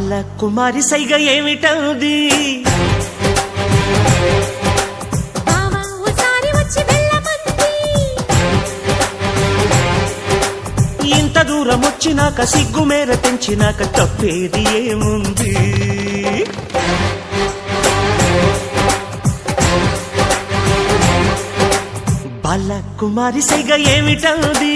బాలకుమారి సైగ ఏమిటది ఇంత దూరం వచ్చినాక సిగ్గు మేర తెంచినాక తప్పేది ఏముంది బాలకుమారి సైగ ఏమిటది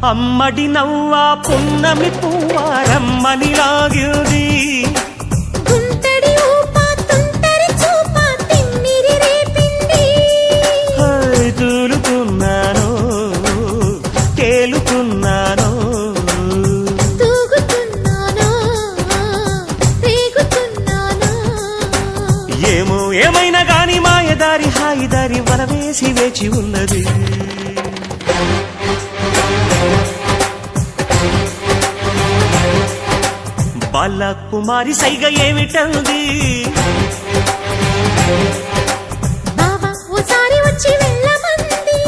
అమ్మడి నవ్వా పున్నమి పువ్వారమ్మని లాగింది తూలుతున్నాను తేలుతున్నాను ఏమో ఏమైనా గాని మాయదారి హాయిదారి వలవేసి వేచి ఉన్నది బాలకుమారి సైగ ఏమిటది బావా ఓసారి వచ్చి వెళ్ళమంది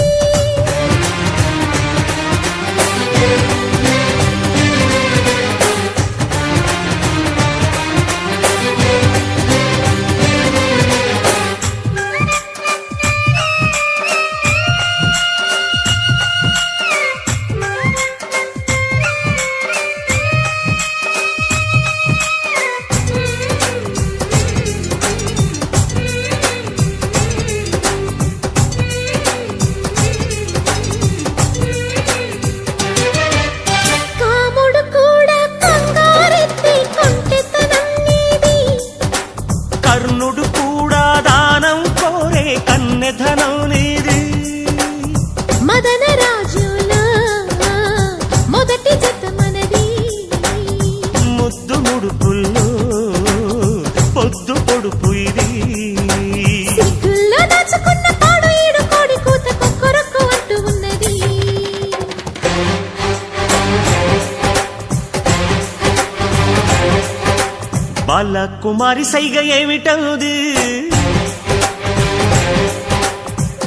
కర్ణుడు కూడా దానం కోరే కన్నెధనం నీది మదన రాజులా మొదటి జత మనది ముద్దు ముడుపుల్లో పొద్దు పొడుపు ఇది సిగ్గుల్లో దాచుకున్న పాడు ఈడు కోడి కూత కొక్కరొక్కు అంటూ ఉన్నది బాలకుమారి సైగ ఏమిటది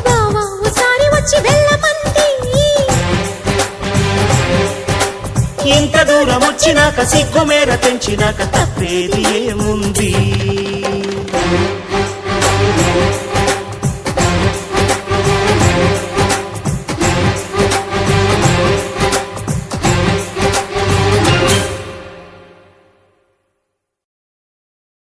బావా ఓసారి వచ్చి వెళ్ళమంది ఇంత దూరం వచ్చినాక సిగ్గు మేర తెంచినాక తప్పేది ఏముంది